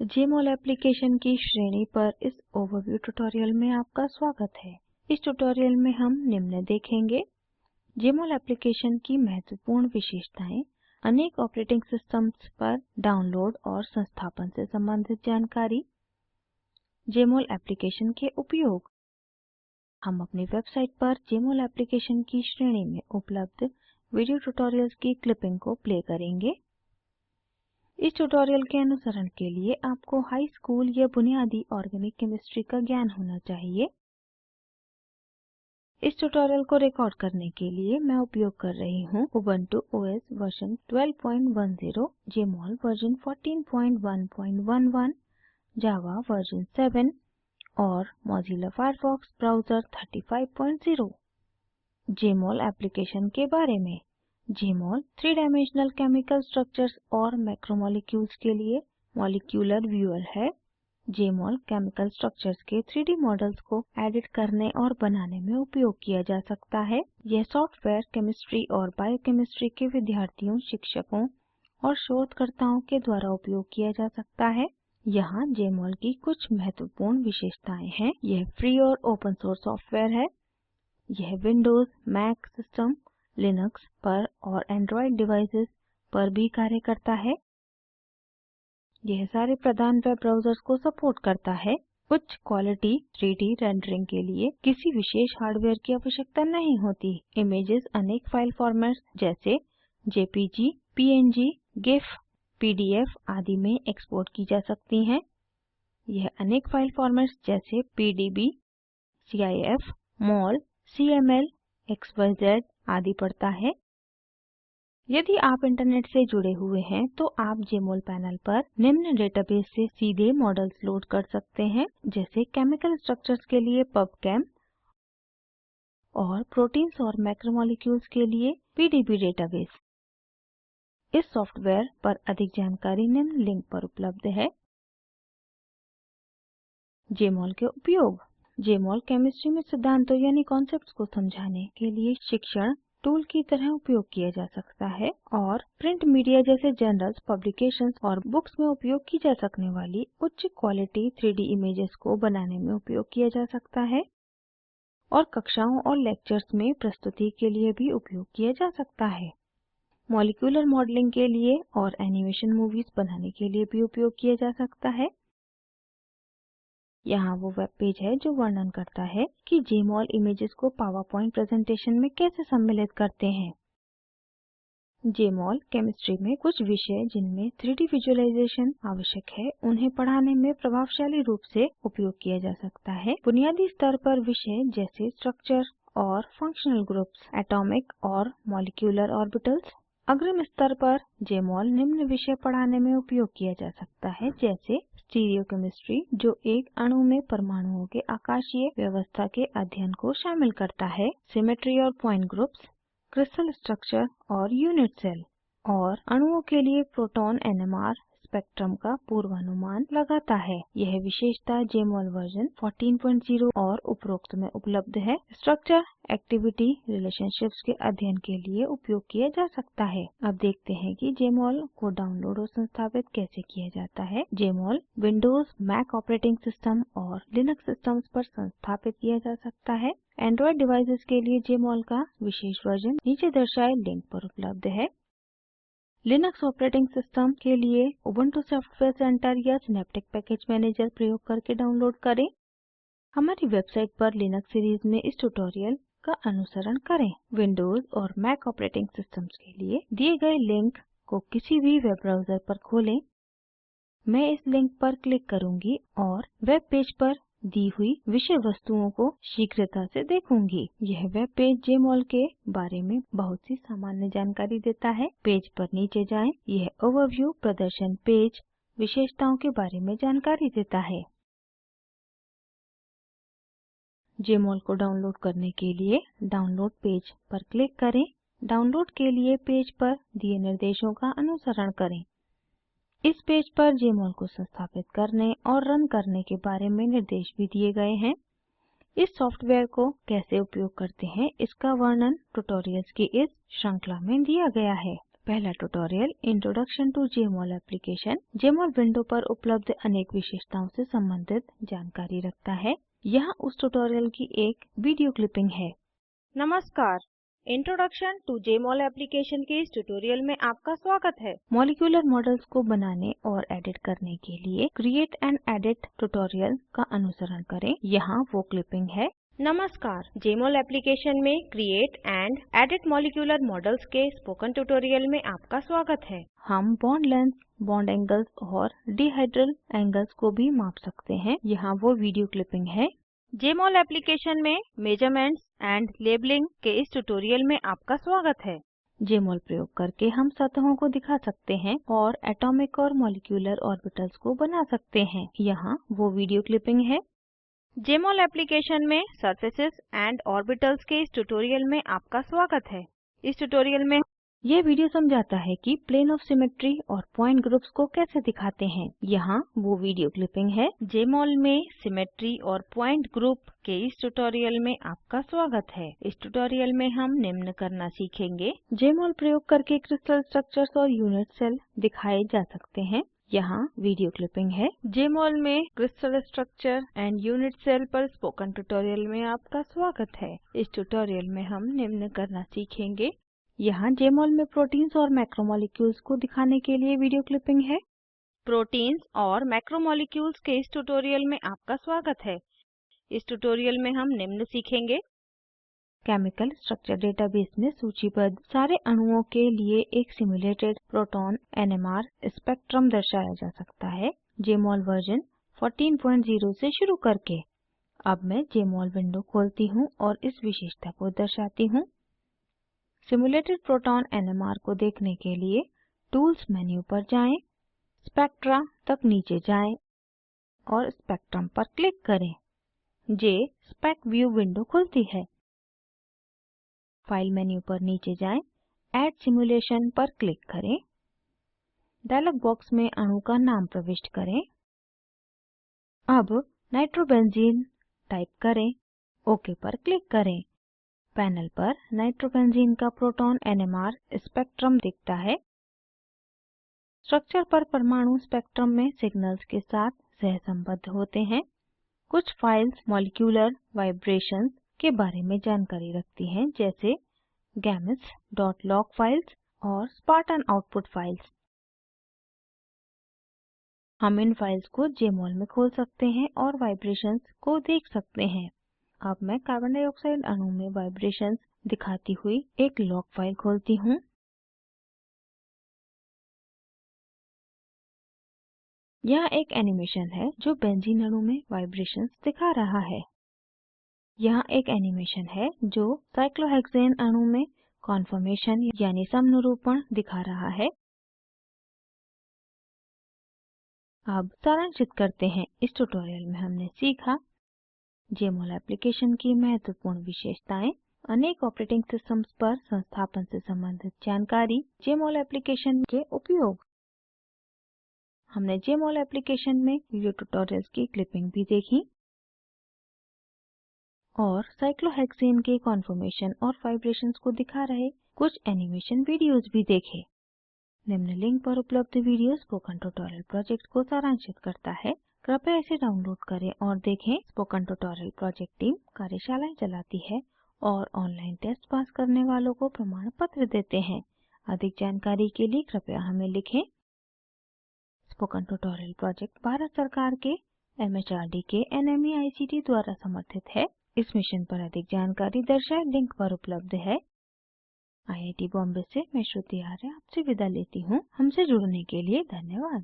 Jmol application की श्रेणी पर इस ओवरव्यू ट्यूटोरियल में आपका स्वागत है। इस ट्यूटोरियल में हम निम्न देखेंगे: Jmol एप्लीकेशन की महत्वपूर्ण विशेषताएं, अनेक ऑपरेटिंग सिस्टम्स पर डाउनलोड और संस्थापन से संबंधित जानकारी, Jmol एप्लीकेशन के उपयोग। हम अपनी वेबसाइट पर Jmol एप्लीकेशन की श्रेणी में उपलब्ध वीडियो ट्यूटोरियल्स की क्लिपिंग को प्ले करेंगे। इस ट्यूटोरियल के अनुसरण के लिए आपको हाई स्कूल या बुनियादी ऑर्गेनिक केमिस्ट्री का ज्ञान होना चाहिए। इस ट्यूटोरियल को रिकॉर्ड करने के लिए मैं उपयोग कर रही हूँ Ubuntu OS version 12.10, Jmol version 14.1.11, Java version 7 और Mozilla Firefox browser 35.0। Jmol application के बारे में: Jmol 3 डायमेंशनल केमिकल स्ट्रक्चर्स और मैक्रोमोलेक्यूल्स के लिए मॉलिक्यूलर व्यूअर है। Jmol केमिकल स्ट्रक्चर्स के 3D मॉडल्स को एडिट करने और बनाने में उपयोग किया जा सकता है। यह सॉफ्टवेयर केमिस्ट्री और बायोकेमिस्ट्री के विद्यार्थियों, शिक्षकों और शोधकर्ताओं के द्वारा उपयोग किया जा सकता है। यहाँ Jmol की कुछ महत्वपूर्ण विशेषताएं हैं। यह फ्री और ओपन सोर्स सॉफ्टवेयर है। यह विंडोज़, मैक सिस्टम, लिनक्स पर और एंड्रॉयड डिवाइसेस पर भी कार्य करता है। यह सारे प्रदान वेब ब्राउज़र्स को सपोर्ट करता है। उच्च क्वालिटी 3D रेंडरिंग के लिए किसी विशेष हार्डवेयर की आवश्यकता नहीं होती। इमेजेस अनेक फाइल फॉर्मेट्स जैसे जेपीजी, पीएनजी, गिफ, पीडीएफ आदि में एक्सपोर्ट की जा सकती हैं। यह अनेक फाइल फॉर्मेट्स जैसे पीडीबी, सीआईएफ, मोल, सीएमएल, एक्सवाईजेड आदि पढ़ता है। यदि आप इंटरनेट से जुड़े हुए हैं तो आप Jmol पैनल पर निम्न डेटाबेस से सीधे मॉडल्स लोड कर सकते हैं, जैसे केमिकल स्ट्रक्चर्स के लिए पबकेम और प्रोटीन्स और मैक्रोमोलेक्यूल्स के लिए पीडीबी डेटाबेस। इस सॉफ्टवेयर पर अधिक जानकारी निम्न लिंक पर उपलब्ध है। Jmol के उपयोग: Jmol केमिस्ट्री में सिद्धांतों यानी कॉन्सेप्ट्स को समझाने के लिए शिक्षण टूल की तरह उपयोग किया जा सकता है और प्रिंट मीडिया जैसे जर्नल्स, पब्लिकेशंस और बुक्स में उपयोग की जा सकने वाली उच्च क्वालिटी 3D इमेजेस को बनाने में उपयोग किया जा सकता है और कक्षाओं और लेक्चर्स में प्रस्तुति के लिए भी उपयोग किया जा सकता है। मॉलिक्यूलर मॉडलिंग के लिए और एनिमेशन मूवीज़ बनाने के लिए भी उपयोग किया जा सकता है। यहाँ वो वेब पेज है जो वर्णन करता है कि Jmol इमेजेस को पावरपॉइंट प्रेजेंटेशन में कैसे सम्मिलित करते हैं। Jmol केमिस्ट्री में कुछ विषय जिनमें 3D विजुअलाइजेशन आवश्यक है, उन्हें पढ़ाने में प्रभावशाली रूप से उपयोग किया जा सकता है। बुनियादी स्तर पर विषय जैसे स्ट्रक्चर और फंक्शनल ग्रुप्स, एटॉमिक और मॉलिक्यूलर ऑर्बिटल्स। अग्रिम स्तर पर Jmol निम्न विषय पढ़ाने में उपयोग किया जा सकता है, जैसे स्टीरियोकेमिस्ट्री, जो एक अणु में परमाणुओं के आकाशीय व्यवस्था के अध्ययन को शामिल करता है, सिमेट्री और पॉइंट ग्रुप्स, क्रिस्टल स्ट्रक्चर और यूनिट सेल, और अणुओं के लिए प्रोटॉन एनएमआर स्पेक्ट्रम का पूर्वानुमान लगाता है। यह विशेषता Jmol वर्जन 14.0 और उपरोक्त में उपलब्ध है। स्ट्रक्चर एक्टिविटी रिलेशनशिप्स के अध्ययन के लिए उपयोग किया जा सकता है। अब देखते हैं कि Jmol को डाउनलोड और संस्थापित कैसे किया जाता है। Jmol Windows, Mac operating system और लिनक्स सिस्टम्स पर संस्थापित किया जा सकता है। एंड्रॉयड डिवाइसेस के लिए Jmol का विशेष वर्जन नीचे दर्शाए लिंक पर उपलब्ध है। लिनक्स ऑपरेटिंग सिस्टम के लिए उबुंटू सॉफ्टवेयर सेंटर या सिनेप्टिक पैकेज मैनेजर प्रयोग करके डाउनलोड करें। हमारी वेबसाइट पर लिनक्स सीरीज़ में इस ट्यूटोरियल का अनुसरण करें। विंडोज़ और मैक ऑपरेटिंग सिस्टम्स के लिए दिए गए लिंक को किसी भी वेब ब्राउज़र पर खोलें। मैं इस लिंक पर क्लिक करूँगी और वेब पेज पर दी हुई विषय वस्तुओं को शीघ्रता से देखूंगी। यह वेब पेज Jmol के बारे में बहुत सी सामान्य जानकारी देता है। पेज पर नीचे जाएँ। यह ओवरव्यू, प्रदर्शन पेज, विशेषताओं के बारे में जानकारी देता है। Jmol को डाउनलोड करने के लिए डाउनलोड पेज पर क्लिक करें। डाउनलोड के लिए पेज पर दिए निर्देशों का अनुसरण करें। इस पेज पर Jmol को संस्थापित करने और रन करने के बारे में निर्देश भी दिए गए हैं। इस सॉफ्टवेयर को कैसे उपयोग करते हैं इसका वर्णन ट्यूटोरियल्स की इस श्रृंखला में दिया गया है। पहला tutorial introduction to Jmol application Jmol window पर उपलब्ध अनेक विशेषताओं से संबंधित जानकारी रखता है। यहाँ उस ट्यूटोरियल की एक वीडियो क्लिपिंग है। नमस्कार, इंट्रोडक्शन टू जमोल एप्लीकेशन के इस ट्यूटोरियल में आपका स्वागत है। मॉलिक्यूलर मॉडल्स को बनाने और एडिट करने के लिए क्रिएट एंड एडिट ट्यूटोरियल का अनुसरण करें। यहाँ वो क्लिपिंग है। नमस्कार, जमोल एप्लीकेशन में create and edit molecular models के स्पोकन ट्यूटोरियल में आपका स्वागत है। हम बॉन्ड लेंथ, बॉन्ड एंगल्स और डिहाइड्रल एंगल्स को भी माप सकते हैं। यहाँ वो वीडियो क्लिपिंग है। जमोल एप्लीकेशन में मेजरमेंट्स एंड लेबलिंग के इस ट्यूटोरियल में आपका स्वागत है। जमोल प्रयोग करके हम सतहों को दिखा सकते हैं और एटॉमिक और मॉलिक्यूलर ऑर्बिटल्स को बना सकते हैं। यहाँ वो वीडियो क्लिपिंग है। जमोल एप्लीकेशन में सरफेसेस एंड ऑर्बिटल्स के इस ट्यूटोरियल में आपका स्वागत है। इस ट्यूटोरियल में ये वीडियो समझाता है कि प्लेन ऑफ सिमेट्री और पॉइंट ग्रुप्स को कैसे दिखाते हैं। यहाँ वो वीडियो क्लिपिंग है। जमोल में सिमेट्री और पॉइंट ग्रुप के इस ट्यूटोरियल में आपका स्वागत है। इस ट्यूटोरियल में हम निम्न करना सीखेंगे। जमोल प्रयोग करके क्रिस्टल स्ट्रक्चर्स और यूनिट सेल दिखाए जा सकते हैं। यहाँ वीडियो क्लिपिंग है। जमोल में crystal structure and unit cell पर स्पोकन ट्यूटोरियल में आपका स्वागत है। इस ट्यूटोरियल में हम निम्न करना सीखेंगे। यहाँ जमोल में प्रोटीन्स और मैक्रोमोलेक्यूल्स को दिखाने के लिए वीडियो क्लिपिंग है। प्रोटीन्स और मैक्रोमोलेक्यूल्स के इस ट्यूटोरियल में आपका स्वागत है। इस ट्यूटोरियल में हम निम्न सीखेंगे। केमिकल स्ट्रक्चर डेटाबेस में सूचीबद्ध सारे अणुओं के लिए एक सिम्युलेटेड प्रोटॉन एनएमआर स्पेक्ट्रम दर्शाया जा सकता है। जमोल वर्जन 14.0 से शुरू करके। अब मैं जमोल विंडो खोलती हूँ और इस विशेषता को दर्शाती हूँ। सिम्युलेटेड प्रोटॉन एनएमआर को देखने के लिए टूल्स मेन्यू पर जाएँ, स्पेक्ट्रा तक नीचे जाएँ और स्पेक्ट्रम पर क्लिक करें। स्पेक व्यू विंडो खुलती है। फाइल मेन्यू पर नीचे जाएँ, ऐड सिमुलेशन पर क्लिक करें। डायलॉग बॉक्स में अणु का नाम प्रविष्ट करें। अब नाइट्रोबेंजीन टाइप करें, ओके पर क्लिक करें। पैनल पर नाइट्रोबेंजीन का प्रोटॉन एनएमआर स्पेक्ट्रम दिखता है। स्ट्रक्चर पर परमाणु स्पेक्ट्रम में सिग्नल्स के साथ सहसंबद्ध होते हैं। कुछ फाइल्स मॉलिक्यूलर वाइब्रेशंस के बारे में जानकारी रखती हैं, जैसे gamess.log फाइल्स और स्पार्टन आउटपुट फाइल्स। हम इन फाइल्स को जमोल में खोल सकते हैं और वाइब्रेशंस को देख सकते हैं। अब मैं कार्बन डाइऑक्साइड अणु में वाइब्रेशंस दिखाती हुई एक लॉग फाइल खोलती हूँ। यहाँ एक एनिमेशन है जो बेंजीन अणु में वाइब्रेशंस दिखा रहा है। यहाँ एक एनिमेशन है जो साइक्लोहेक्सेन अणु में कॉन्फॉर्मेशन यानी समनुरूपण दिखा रहा है। अब सारांशित करते हैं। इस ट्यूटोरियल में हमने सीखा जमोल एप्लीकेशन की महत्वपूर्ण विशेषताएं, अनेक ऑपरेटिंग सिस्टम्स पर संस्थापन से संबंधित जानकारी, जमोल एप्लीकेशन के उपयोग। हमने जमोल एप्लीकेशन में वीडियो ट्यूटोरियल्स की क्लिपिंग भी देखी और साइक्लोहेक्सेन के कॉन्फॉर्मेशन और वाइब्रेशंस को दिखा रहे कुछ एनिमेशन वीडियोस भी देखे। निम्न लिंक पर उपलब्ध वीडियो स्पोकन ट्यूटोरियल प्रोजेक्ट को सारांशित करता है। कृपया इसे डाउनलोड करें और देखें। स्पोकन ट्यूटोरियल प्रोजेक्ट टीम कार्यशालाएं चलाती है और ऑनलाइन टेस्ट पास करने वालों को प्रमाण पत्र देते हैं। अधिक जानकारी के लिए कृपया हमें लिखें। स्पोकन ट्यूटोरियल प्रोजेक्ट भारत सरकार के MHRD के NMEICT द्वारा समर्थित है। इस मिशन पर अधिक जानकारी दर्शाए लिंक पर उपलब्ध है। IIT बॉम्बे से मैं श्रुति आर्य आपसे विदा लेती हूँ। हमसे जुड़ने के लिए धन्यवाद।